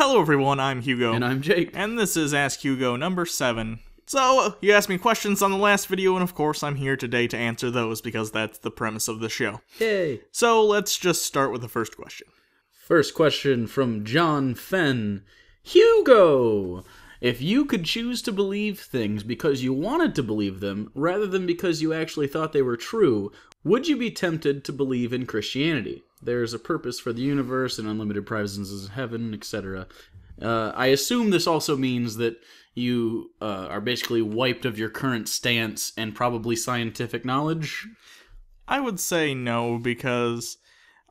Hello everyone, I'm Hugo. And I'm Jake. And this is Ask Hugo number 7. So, you asked me questions on the last video, and of course I'm here today to answer those, because that's the premise of the show. Yay. So, let's just start with the first question. First question from John Fenn. Hugo! If you could choose to believe things because you wanted to believe them, rather than because you actually thought they were true, would you be tempted to believe in Christianity? There is a purpose for the universe and unlimited prizes in heaven, etc. I assume this also means that you are basically wiped of your current stance and probably scientific knowledge? I would say no, because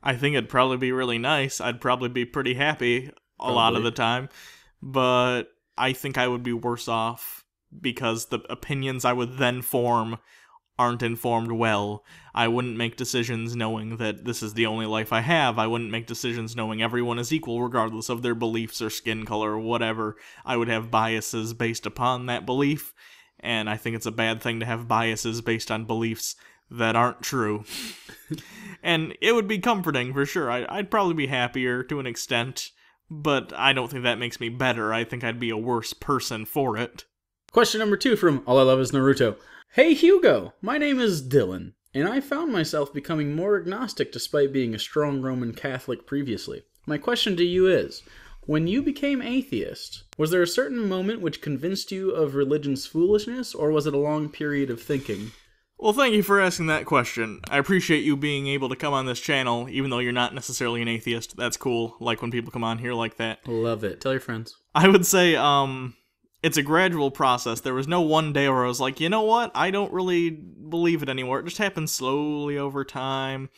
I think it'd probably be really nice. I'd probably be pretty happy a lot of the time, but I think I would be worse off because the opinions I would then form aren't informed well. I wouldn't make decisions knowing that this is the only life I have. I wouldn't make decisions knowing everyone is equal regardless of their beliefs or skin color or whatever. I would have biases based upon that belief, and I think it's a bad thing to have biases based on beliefs that aren't true. And it would be comforting for sure. I'd probably be happier to an extent, but I don't think that makes me better. I think I'd be a worse person for it. Question number 2 from All I Love Is Naruto. Hey Hugo, my name is Dylan, and I found myself becoming more agnostic despite being a strong Roman Catholic previously. My question to you is, when you became atheist, was there a certain moment which convinced you of religion's foolishness, or was it a long period of thinking? Well, thank you for asking that question. I appreciate you being able to come on this channel, even though you're not necessarily an atheist. That's cool, like when people come on here like that. Love it. Tell your friends. I would say, it's a gradual process. There was no one day where I was like, you know what, I don't really believe it anymore. It just happened slowly over time.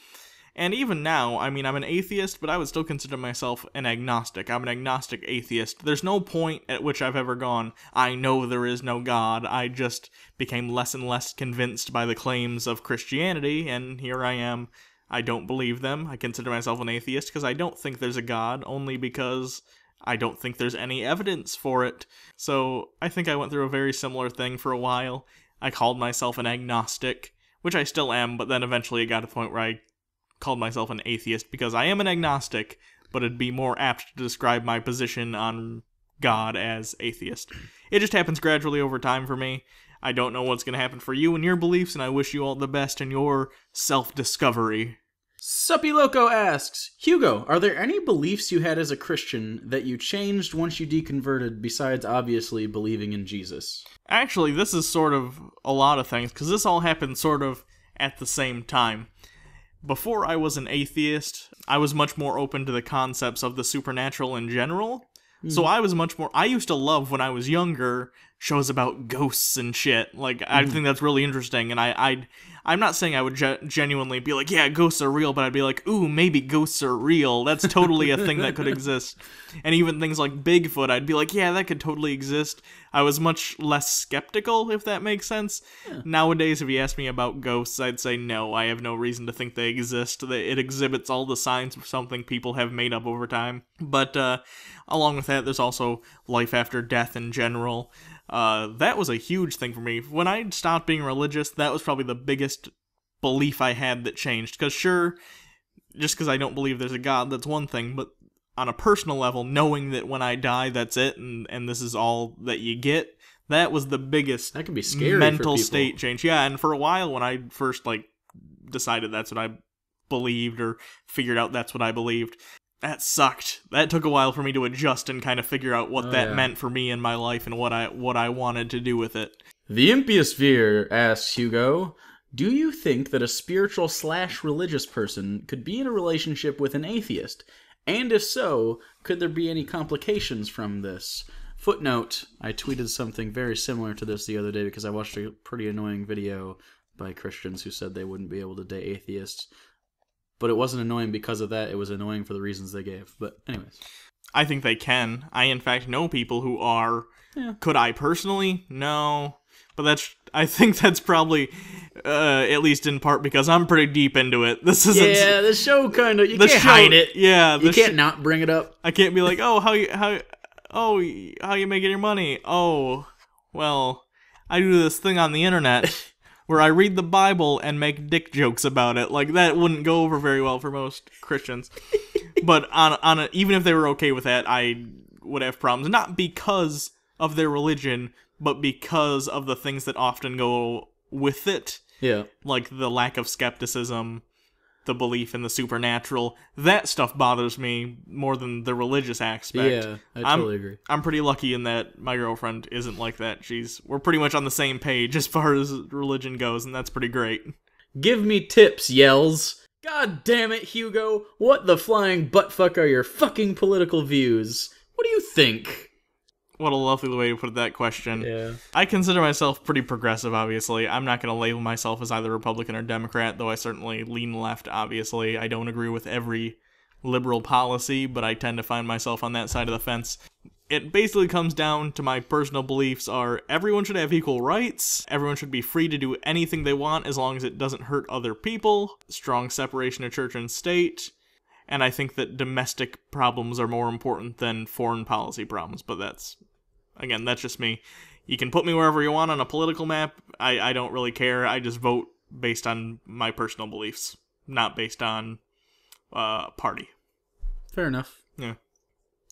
And even now, I mean, I'm an atheist, but I would still consider myself an agnostic. I'm an agnostic atheist. There's no point at which I've ever gone, I know there is no God. I just became less and less convinced by the claims of Christianity, and here I am. I don't believe them. I consider myself an atheist because I don't think there's a God, only because I don't think there's any evidence for it. So I think I went through a very similar thing for a while. I called myself an agnostic, which I still am, but then eventually it got to the point where I called myself an atheist because I am an agnostic, but it'd be more apt to describe my position on God as atheist. It just happens gradually over time for me. I don't know what's going to happen for you and your beliefs, and I wish you all the best in your self-discovery. Suppy Loco asks, Hugo, are there any beliefs you had as a Christian that you changed once you deconverted besides obviously believing in Jesus? Actually, this is sort of a lot of things, because this all happened sort of at the same time. Before I was an atheist, I was much more open to the concepts of the supernatural in general. So I was much more... I used to love, when I was younger, shows about ghosts and shit. Like, I think that's really interesting, and I'm not saying I would genuinely be like, yeah, ghosts are real, but I'd be like, ooh, maybe ghosts are real. That's totally a thing that could exist. And even things like Bigfoot, I'd be like, yeah, that could totally exist. I was much less skeptical, if that makes sense. Yeah. Nowadays, if you ask me about ghosts, I'd say no, I have no reason to think they exist. It exhibits all the signs of something people have made up over time. But along with that, there's also life after death in general. That was a huge thing for me. When I stopped being religious, that was probably the biggest belief I had that changed. Because sure, just because I don't believe there's a God, that's one thing, but on a personal level, knowing that when I die, that's it, and this is all that you get, that was the biggest that can be scary mental for people. State change. Yeah, and for a while, when I first decided that's what I believed, or figured out that's what I believed, that sucked. That took a while for me to adjust and kind of figure out what meant for me in my life and what I wanted to do with it. The Impiosphere asks Hugo, do you think that a spiritual/religious person could be in a relationship with an atheist? And if so, could there be any complications from this? Footnote, I tweeted something very similar to this the other day because I watched a pretty annoying video by Christians who said they wouldn't be able to date atheists. But it wasn't annoying because of that, it was annoying for the reasons they gave. But anyways. I think they can. I, in fact, know people who are. Yeah. Could I personally? No. But I think that's probably, at least in part, because I'm pretty deep into it. This isn't... Yeah, the show kind of... You can't hide it. Yeah. You can't not bring it up. I can't be like, oh, how you making your money? Oh, well, I do this thing on the internet where I read the Bible and make dick jokes about it. Like, that wouldn't go over very well for most Christians. But even if they were okay with that, I would have problems, not because of their religion, but because of the things that often go with it. Yeah. Like the lack of skepticism, the belief in the supernatural. That stuff bothers me more than the religious aspect. Yeah, I totally agree. I'm pretty lucky in that my girlfriend isn't like that. We're pretty much on the same page as far as religion goes, and that's pretty great. Give me tips, yells. God damn it, Hugo. What the flying buttfuck are your fucking political views? What do you think? What a lovely way to put that question. Yeah. I consider myself pretty progressive, obviously. I'm not going to label myself as either Republican or Democrat, though I certainly lean left, obviously. I don't agree with every liberal policy, but I tend to find myself on that side of the fence. It basically comes down to my personal beliefs are everyone should have equal rights, everyone should be free to do anything they want as long as it doesn't hurt other people, strong separation of church and state, and I think that domestic problems are more important than foreign policy problems, but that's just me. You can put me wherever you want on a political map. I don't really care. I just vote based on my personal beliefs, not based on party. Fair enough. Yeah.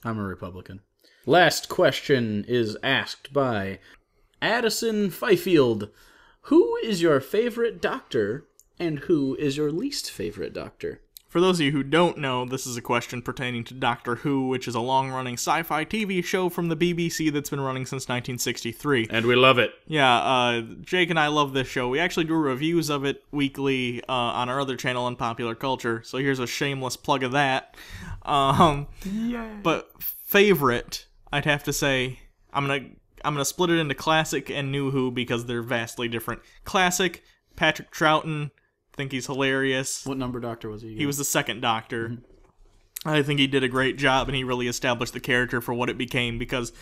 I'm a Republican. Last question is asked by Addison Fifield. Who is your favorite doctor, and who is your least favorite doctor? For those of you who don't know, this is a question pertaining to Doctor Who, which is a long-running sci-fi TV show from the BBC that's been running since 1963. And we love it. Yeah, Jake and I love this show. We actually do reviews of it weekly on our other channel, Unpopular Culture, so here's a shameless plug of that. But favorite, I'd have to say, I'm gonna split it into classic and new Who because they're vastly different. Classic, Patrick Troughton. Think he's hilarious. What number doctor was he? He was the second Doctor. I think he did a great job, and he really established the character for what it became, because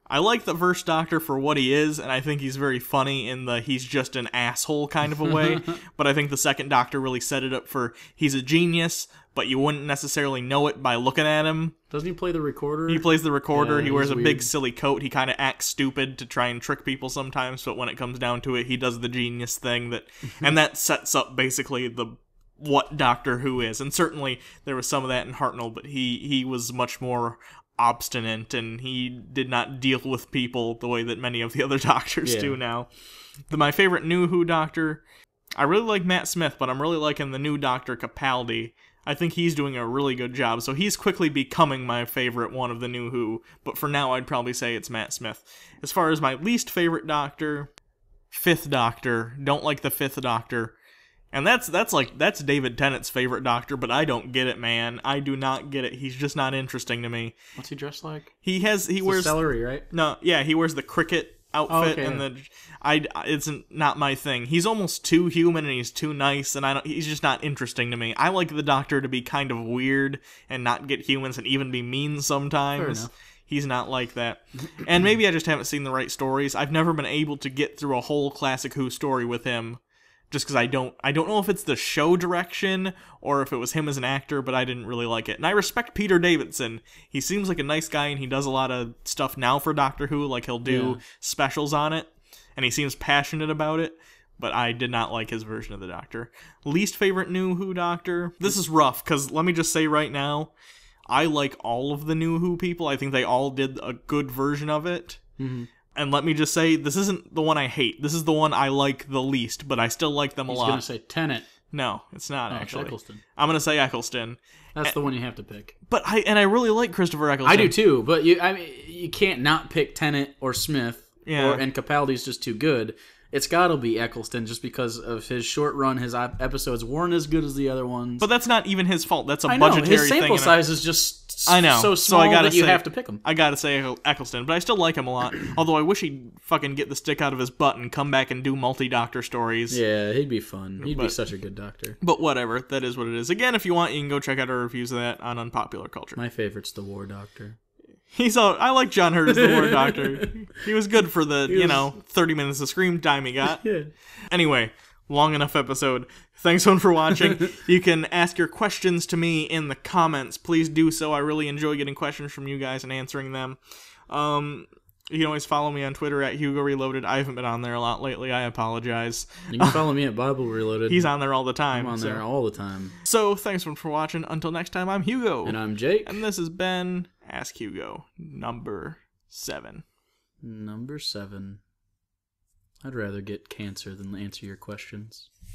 I like the first Doctor for what he is, and I think he's very funny in the he's just an asshole kind of a way, but I think the second Doctor really set it up for he's a genius, but you wouldn't necessarily know it by looking at him. Doesn't he play the recorder? He plays the recorder. Yeah, he wears a weird. big silly coat. He kind of acts stupid to try and trick people sometimes, but when it comes down to it, he does the genius thing and that sets up basically what Doctor Who is. And certainly there was some of that in Hartnell, but he was much more obstinate, and he did not deal with people the way that many of the other doctors do now. My favorite new Who Doctor, I really like Matt Smith, but I'm really liking the new Doctor Capaldi. I think he's doing a really good job, so he's quickly becoming my favorite one of the new Who, but for now I'd probably say it's Matt Smith. As far as my least favorite Doctor, Fifth Doctor, don't like the Fifth Doctor. And that's David Tennant's favorite Doctor, but I don't get it, man. I do not get it. He's just not interesting to me. What's he dressed like? He wears celery, right? No, yeah, he wears the cricket outfit, and it's not my thing. He's almost too human, and he's too nice, and he's just not interesting to me. I like the Doctor to be kind of weird and not get humans and even be mean sometimes. Fair enough. He's not like that. And maybe I just haven't seen the right stories. I've never been able to get through a whole classic Who story with him, just because I don't know if it's the show direction or if it was him as an actor, but I didn't really like it. And I respect Peter Davidson. He seems like a nice guy, and he does a lot of stuff now for Doctor Who, like he'll do specials on it, and he seems passionate about it, but I did not like his version of the Doctor. Least favorite new Who Doctor? This is rough, because let me just say right now, I like all of the new Who people. I think they all did a good version of it. Mm-hmm. And let me just say, this isn't the one I hate. This is the one I like the least, but I still like them a lot. He's going to say Tennant. No, it's not, actually. It's Eccleston. I'm going to say Eccleston. That's the one you have to pick. But I really like Christopher Eccleston. I do too, but you can't not pick Tennant or Smith, and Capaldi's just too good. It's got to be Eccleston just because of his short run. His episodes weren't as good as the other ones. But that's not even his fault. That's a I know. budgetary His sample thing. size is just I know. so small that you have to pick him. I gotta say Eccleston, but I still like him a lot. Although I wish he'd fucking get the stick out of his butt and come back and do multi-doctor stories. Yeah, he'd be fun. He'd be such a good doctor. But whatever, that is what it is. Again, if you want, you can go check out our reviews of that on Unpopular Culture. My favorite's the War Doctor. I like John Hurt as the War Doctor. He was good for the 30 minutes of screen time he got. Yeah. Anyway, long enough episode. Thanks, everyone, for watching. You can ask your questions to me in the comments. Please do so. I really enjoy getting questions from you guys and answering them. You can always follow me on Twitter at Hugo Reloaded. I haven't been on there a lot lately. I apologize. You can follow me at Bible Reloaded. He's on there all the time. I'm on there all the time. So, thanks, everyone, for watching. Until next time, I'm Hugo. And I'm Jake. And this has been Ask Hugo. Number 7. Number 7. I'd rather get cancer than answer your questions.